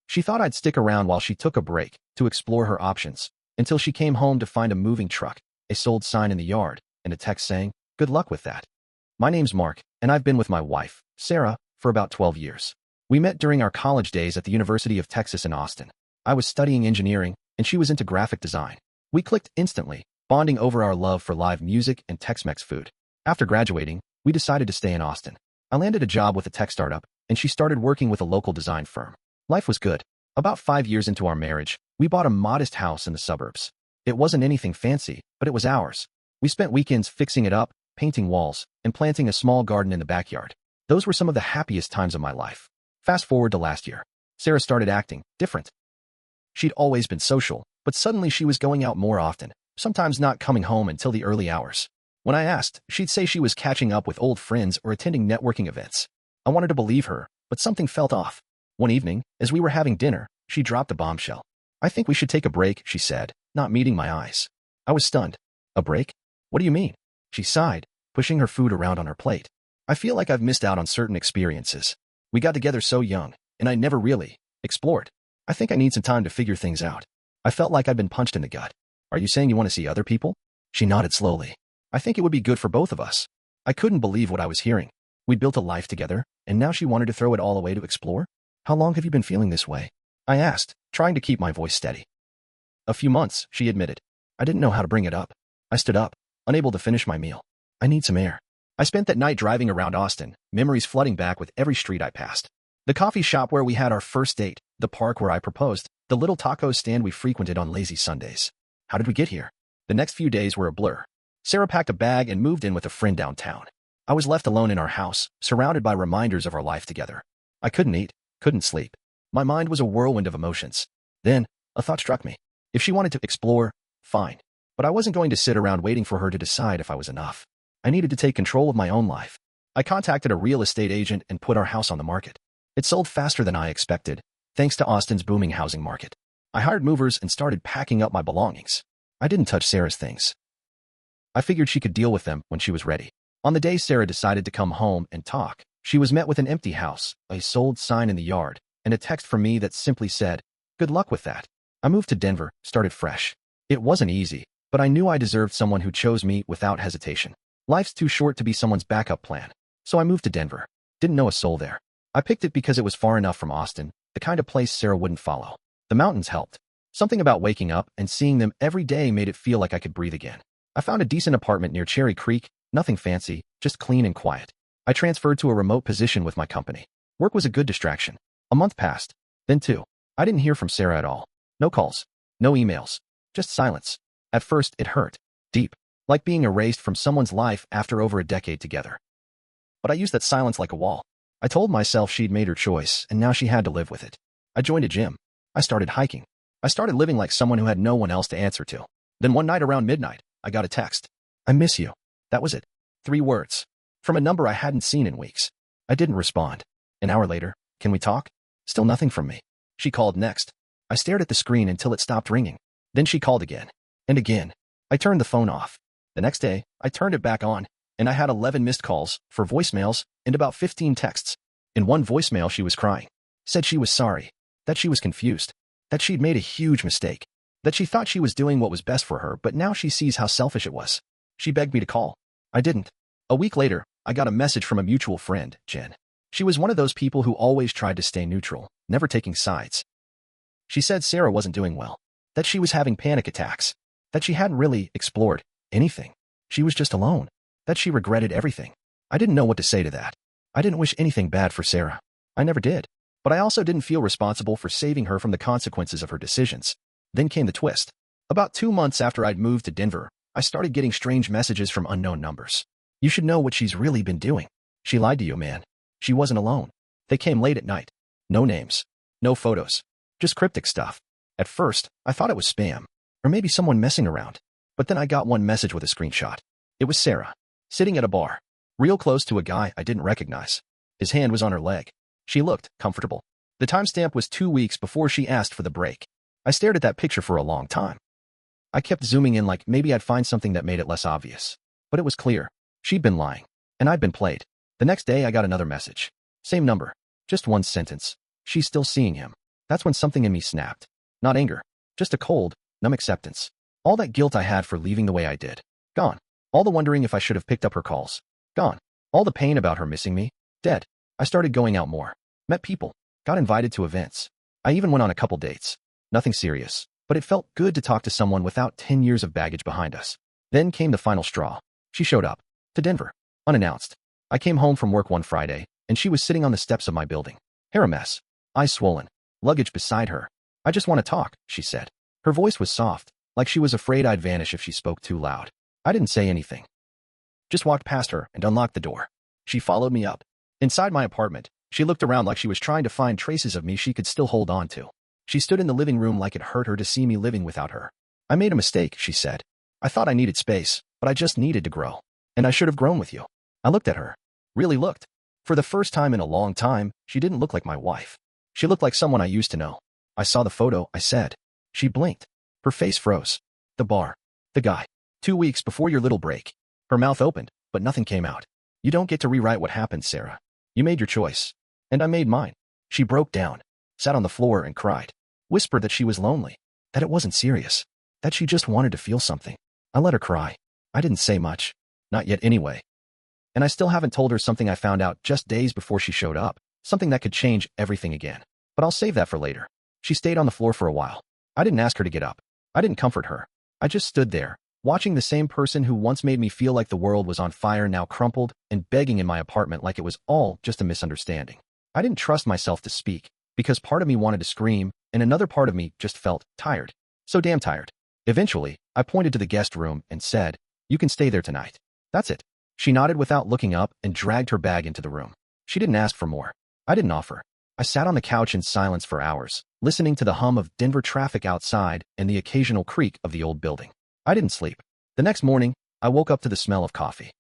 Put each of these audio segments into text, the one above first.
She thought I'd stick around while she took a break to explore her options, until she came home to find a moving truck, a sold sign in the yard, and a text saying, "Good luck with that." My name's Mark, and I've been with my wife, Sarah, for about 12 years. We met during our college days at the University of Texas in Austin. I was studying engineering, and she was into graphic design. We clicked instantly, bonding over our love for live music and Tex-Mex food. After graduating, we decided to stay in Austin. I landed a job with a tech startup, and she started working with a local design firm. Life was good. About 5 years into our marriage, we bought a modest house in the suburbs. It wasn't anything fancy, but it was ours. We spent weekends fixing it up, painting walls, and planting a small garden in the backyard. Those were some of the happiest times of my life. Fast forward to last year. Sarah started acting different. She'd always been social, but suddenly she was going out more often, sometimes not coming home until the early hours. When I asked, she'd say she was catching up with old friends or attending networking events. I wanted to believe her, but something felt off. One evening, as we were having dinner, she dropped a bombshell. "I think we should take a break," she said, not meeting my eyes. I was stunned. "A break? What do you mean?" She sighed, pushing her food around on her plate. "I feel like I've missed out on certain experiences. We got together so young, and I never really explored. I think I need some time to figure things out." I felt like I'd been punched in the gut. "Are you saying you want to see other people?" She nodded slowly. "I think it would be good for both of us." I couldn't believe what I was hearing. We'd built a life together, and now she wanted to throw it all away to explore? "How long have you been feeling this way?" I asked, trying to keep my voice steady. "A few months," she admitted. I didn't know how to bring it up. I stood up, unable to finish my meal. "I need some air." I spent that night driving around Austin, memories flooding back with every street I passed. The coffee shop where we had our first date, the park where I proposed, the little taco stand we frequented on lazy Sundays. How did we get here? The next few days were a blur. Sarah packed a bag and moved in with a friend downtown. I was left alone in our house, surrounded by reminders of our life together. I couldn't eat, couldn't sleep. My mind was a whirlwind of emotions. Then, a thought struck me. If she wanted to explore, fine. But I wasn't going to sit around waiting for her to decide if I was enough. I needed to take control of my own life. I contacted a real estate agent and put our house on the market. It sold faster than I expected, thanks to Austin's booming housing market. I hired movers and started packing up my belongings. I didn't touch Sarah's things. I figured she could deal with them when she was ready. On the day Sarah decided to come home and talk, she was met with an empty house, a sold sign in the yard, and a text from me that simply said, "Good luck with that." I moved to Denver, started fresh. It wasn't easy, but I knew I deserved someone who chose me without hesitation. Life's too short to be someone's backup plan. So I moved to Denver. Didn't know a soul there. I picked it because it was far enough from Austin, the kind of place Sarah wouldn't follow. The mountains helped. Something about waking up and seeing them every day made it feel like I could breathe again. I found a decent apartment near Cherry Creek, nothing fancy, just clean and quiet. I transferred to a remote position with my company. Work was a good distraction. A month passed, then two. I didn't hear from Sarah at all. No calls, no emails, just silence. At first, it hurt, deep, like being erased from someone's life after over a decade together. But I used that silence like a wall. I told myself she'd made her choice, and now she had to live with it. I joined a gym. I started hiking. I started living like someone who had no one else to answer to. Then one night around midnight, I got a text. "I miss you." That was it. 3 words. From a number I hadn't seen in weeks. I didn't respond. An hour later, "Can we talk?" Still nothing from me. She called next. I stared at the screen until it stopped ringing. Then she called again. And again. I turned the phone off. The next day, I turned it back on, and I had 11 missed calls, 4 voicemails, and about 15 texts. In one voicemail, she was crying. Said she was sorry. That she was confused. That she'd made a huge mistake. That she thought she was doing what was best for her, but now she sees how selfish it was. She begged me to call. I didn't. A week later, I got a message from a mutual friend, Jen. She was one of those people who always tried to stay neutral, never taking sides. She said Sarah wasn't doing well. That she was having panic attacks. That she hadn't really explored anything. She was just alone. That she regretted everything. I didn't know what to say to that. I didn't wish anything bad for Sarah. I never did. But I also didn't feel responsible for saving her from the consequences of her decisions. Then came the twist. About 2 months after I'd moved to Denver, I started getting strange messages from unknown numbers. "You should know what she's really been doing. She lied to you, man. She wasn't alone." They came late at night. No names. No photos. Just cryptic stuff. At first, I thought it was spam. Or maybe someone messing around. But then I got one message with a screenshot. It was Sarah. Sitting at a bar. Real close to a guy I didn't recognize. His hand was on her leg. She looked comfortable. The timestamp was 2 weeks before she asked for the break. I stared at that picture for a long time. I kept zooming in like maybe I'd find something that made it less obvious. But it was clear. She'd been lying. And I'd been played. The next day I got another message. Same number. Just one sentence. She's still seeing him. That's when something in me snapped. Not anger, just a cold, numb acceptance. All that guilt I had for leaving the way I did. Gone. All the wondering if I should have picked up her calls. Gone. All the pain about her missing me. Dead. I started going out more. Met people. Got invited to events. I even went on a couple dates. Nothing serious, but it felt good to talk to someone without 10 years of baggage behind us. Then came the final straw. She showed up. To Denver. Unannounced. I came home from work one Friday, and she was sitting on the steps of my building. Hair a mess. Eyes swollen. Luggage beside her. I just want to talk, she said. Her voice was soft, like she was afraid I'd vanish if she spoke too loud. I didn't say anything. Just walked past her and unlocked the door. She followed me up. Inside my apartment, she looked around like she was trying to find traces of me she could still hold on to. She stood in the living room like it hurt her to see me living without her. I made a mistake, she said. I thought I needed space, but I just needed to grow. And I should have grown with you. I looked at her. Really looked. For the first time in a long time, she didn't look like my wife. She looked like someone I used to know. I saw the photo, I said. She blinked. Her face froze. The bar. The guy. 2 weeks before your little break. Her mouth opened, but nothing came out. You don't get to rewrite what happened, Sarah. You made your choice. And I made mine. She broke down, sat on the floor and cried. Whispered that she was lonely, that it wasn't serious, that she just wanted to feel something. I let her cry. I didn't say much. Not yet anyway. And I still haven't told her something I found out just days before she showed up, something that could change everything again. But I'll save that for later. She stayed on the floor for a while. I didn't ask her to get up. I didn't comfort her. I just stood there, watching the same person who once made me feel like the world was on fire now crumpled and begging in my apartment like it was all just a misunderstanding. I didn't trust myself to speak, because part of me wanted to scream, and another part of me just felt tired. So damn tired. Eventually, I pointed to the guest room and said, "You can stay there tonight. That's it." She nodded without looking up and dragged her bag into the room. She didn't ask for more. I didn't offer. I sat on the couch in silence for hours, listening to the hum of Denver traffic outside and the occasional creak of the old building. I didn't sleep. The next morning, I woke up to the smell of coffee.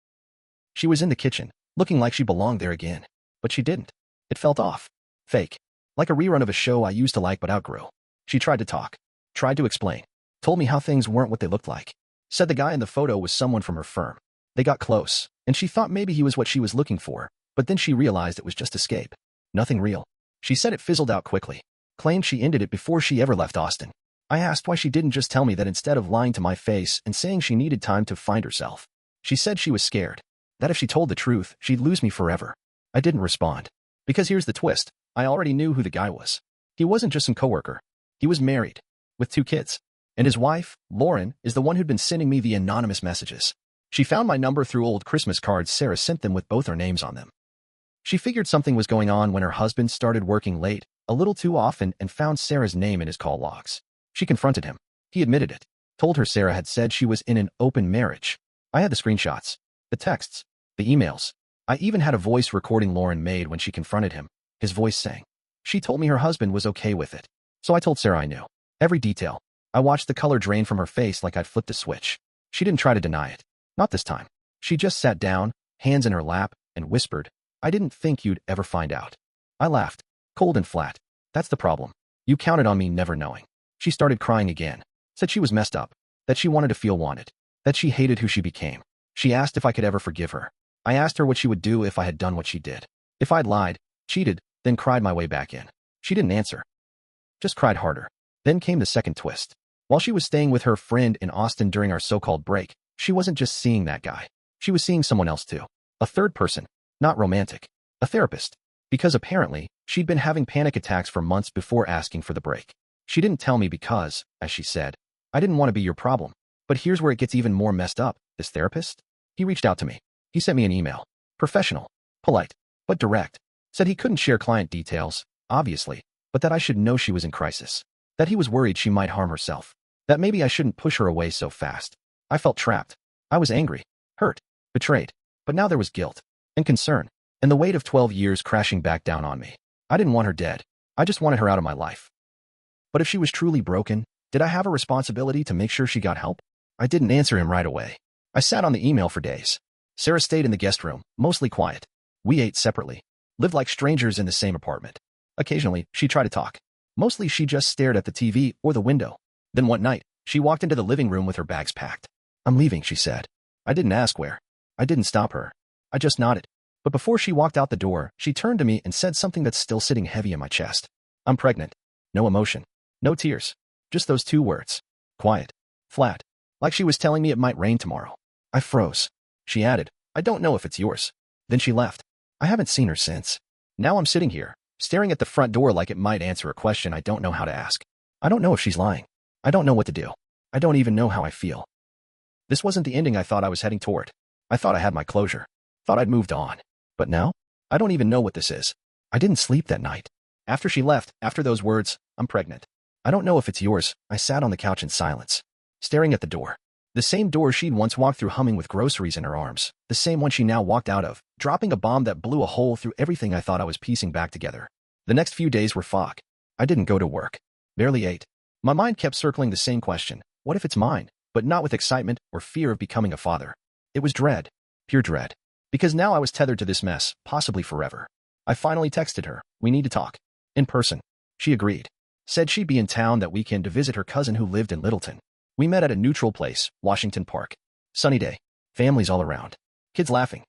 She was in the kitchen, looking like she belonged there again. But she didn't. It felt off. Fake. Like a rerun of a show I used to like but outgrew. She tried to talk. Tried to explain. Told me how things weren't what they looked like. Said the guy in the photo was someone from her firm. They got close, and she thought maybe he was what she was looking for, but then she realized it was just escape. Nothing real. She said it fizzled out quickly. Claimed she ended it before she ever left Austin. I asked why she didn't just tell me that instead of lying to my face and saying she needed time to find herself. She said she was scared. That if she told the truth, she'd lose me forever. I didn't respond. Because here's the twist. I already knew who the guy was. He wasn't just some coworker. He was married. With 2 kids. And his wife, Lauren, is the one who'd been sending me the anonymous messages. She found my number through old Christmas cards Sarah sent them with both our names on them. She figured something was going on when her husband started working late, a little too often, and found Sarah's name in his call logs. She confronted him. He admitted it. Told her Sarah had said she was in an open marriage. I had the screenshots, the texts, the emails. I even had a voice recording Lauren made when she confronted him. His voice sang. She told me her husband was okay with it. So I told Sarah I knew. Every detail. I watched the color drain from her face like I'd flipped a switch. She didn't try to deny it. Not this time. She just sat down, hands in her lap, and whispered, "I didn't think you'd ever find out." I laughed. Cold and flat. That's the problem. You counted on me never knowing. She started crying again. Said she was messed up. That she wanted to feel wanted. That she hated who she became. She asked if I could ever forgive her. I asked her what she would do if I had done what she did. If I'd lied, cheated, then cried my way back in. She didn't answer. Just cried harder. Then came the second twist. While she was staying with her friend in Austin during our so-called break, she wasn't just seeing that guy. She was seeing someone else too. A third person. Not romantic. A therapist. Because apparently, she'd been having panic attacks for months before asking for the break. She didn't tell me because, as she said, I didn't want to be your problem. But here's where it gets even more messed up. This therapist? He reached out to me. He sent me an email. Professional. Polite. But direct. Said he couldn't share client details, obviously, but that I should know she was in crisis. That he was worried she might harm herself. That maybe I shouldn't push her away so fast. I felt trapped. I was angry. Hurt. Betrayed. But now there was guilt. And concern. And the weight of 12 years crashing back down on me. I didn't want her dead. I just wanted her out of my life. But if she was truly broken, did I have a responsibility to make sure she got help? I didn't answer him right away. I sat on the email for days. Sarah stayed in the guest room, mostly quiet. We ate separately. Lived like strangers in the same apartment. Occasionally, she tried to talk. Mostly she just stared at the TV or the window. Then one night, she walked into the living room with her bags packed. "I'm leaving," she said. I didn't ask where. I didn't stop her. I just nodded. But before she walked out the door, she turned to me and said something that's still sitting heavy in my chest. "I'm pregnant." No emotion. No tears. Just those 2 words. Quiet. Flat. Like she was telling me it might rain tomorrow. I froze. She added, I don't know if it's yours. Then she left. I haven't seen her since. Now I'm sitting here, staring at the front door like it might answer a question I don't know how to ask. I don't know if she's lying. I don't know what to do. I don't even know how I feel. This wasn't the ending I thought I was heading toward. I thought I had my closure. Thought I'd moved on. But now? I don't even know what this is. I didn't sleep that night. After she left, after those words, I'm pregnant. I don't know if it's yours. I sat on the couch in silence, staring at the door. The same door she'd once walked through humming with groceries in her arms. The same one she now walked out of, dropping a bomb that blew a hole through everything I thought I was piecing back together. The next few days were fog. I didn't go to work. Barely ate. My mind kept circling the same question. What if it's mine? But not with excitement or fear of becoming a father. It was dread. Pure dread. Because now I was tethered to this mess, possibly forever. I finally texted her. We need to talk. In person. She agreed. Said she'd be in town that weekend to visit her cousin who lived in Littleton. We met at a neutral place, Washington Park. Sunny day. Families all around. Kids laughing.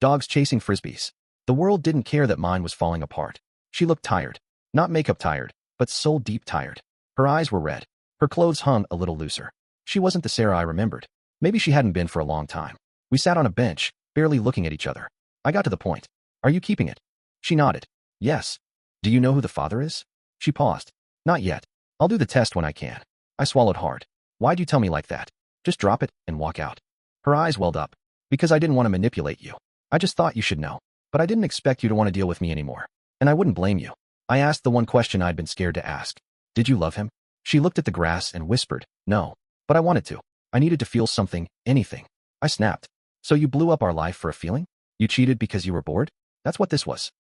Dogs chasing frisbees. The world didn't care that mine was falling apart. She looked tired. Not makeup tired, but soul-deep tired. Her eyes were red. Her clothes hung a little looser. She wasn't the Sarah I remembered. Maybe she hadn't been for a long time. We sat on a bench, barely looking at each other. I got to the point. Are you keeping it? She nodded. Yes. Do you know who the father is? She paused. Not yet. I'll do the test when I can. I swallowed hard. Why'd you tell me like that? Just drop it and walk out. Her eyes welled up. Because I didn't want to manipulate you. I just thought you should know. But I didn't expect you to want to deal with me anymore. And I wouldn't blame you. I asked the one question I'd been scared to ask. Did you love him? She looked at the grass and whispered, no. But I wanted to. I needed to feel something, anything. I snapped. So you blew up our life for a feeling? You cheated because you were bored? That's what this was.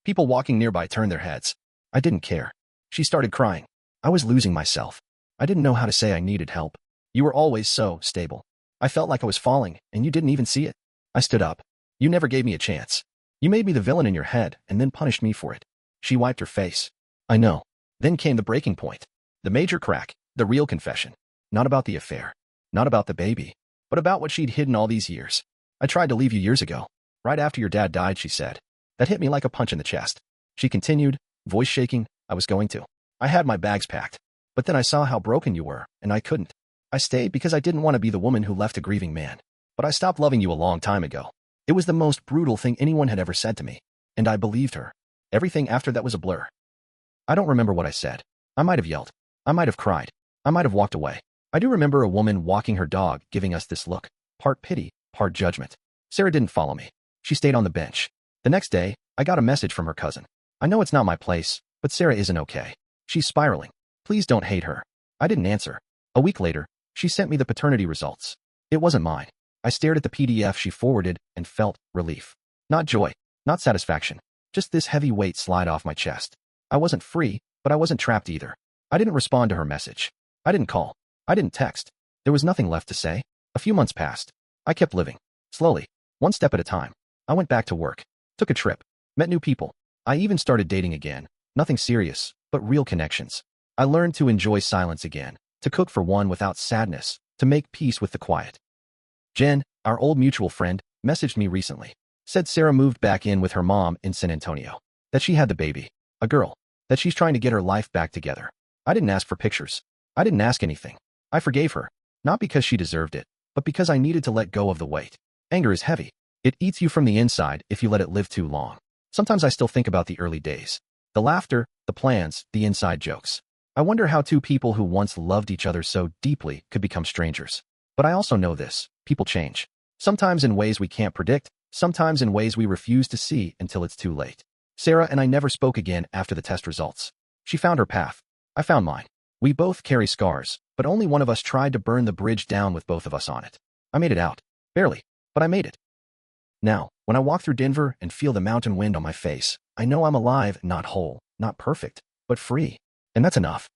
People walking nearby turned their heads. I didn't care. She started crying. I was losing myself. I didn't know how to say I needed help. You were always so stable. I felt like I was falling, and you didn't even see it. I stood up. You never gave me a chance. You made me the villain in your head and then punished me for it. She wiped her face. I know. Then came the breaking point. The major crack. The real confession. Not about the affair. Not about the baby. But about what she'd hidden all these years. I tried to leave you years ago. Right after your dad died, she said. That hit me like a punch in the chest. She continued, voice shaking. I was going to. I had my bags packed. But then I saw how broken you were, and I couldn't. I stayed because I didn't want to be the woman who left a grieving man. But I stopped loving you a long time ago. It was the most brutal thing anyone had ever said to me. And I believed her. Everything after that was a blur. I don't remember what I said. I might have yelled. I might have cried. I might have walked away. I do remember a woman walking her dog giving us this look. Part pity, part judgment. Sarah didn't follow me. She stayed on the bench. The next day, I got a message from her cousin. I know it's not my place, but Sarah isn't okay. She's spiraling. Please don't hate her. I didn't answer. A week later, she sent me the paternity results. It wasn't mine. I stared at the PDF she forwarded and felt relief. Not joy, not satisfaction. Just this heavy weight slide off my chest. I wasn't free, but I wasn't trapped either. I didn't respond to her message. I didn't call. I didn't text. There was nothing left to say. A few months passed. I kept living. Slowly. One step at a time. I went back to work. Took a trip. Met new people. I even started dating again. Nothing serious, but real connections. I learned to enjoy silence again. To cook for one without sadness. To make peace with the quiet. Jen, our old mutual friend, messaged me recently. Said Sarah moved back in with her mom in San Antonio. That she had the baby. A girl. That she's trying to get her life back together. I didn't ask for pictures. I didn't ask anything. I forgave her. Not because she deserved it, but because I needed to let go of the weight. Anger is heavy. It eats you from the inside if you let it live too long. Sometimes I still think about the early days. The laughter, the plans, the inside jokes. I wonder how two people who once loved each other so deeply could become strangers. But I also know this. People change. Sometimes in ways we can't predict, sometimes in ways we refuse to see until it's too late. Sarah and I never spoke again after the test results. She found her path. I found mine. We both carry scars, but only one of us tried to burn the bridge down with both of us on it. I made it out. Barely, but I made it. Now, when I walk through Denver and feel the mountain wind on my face, I know I'm alive, not whole, not perfect, but free. And that's enough.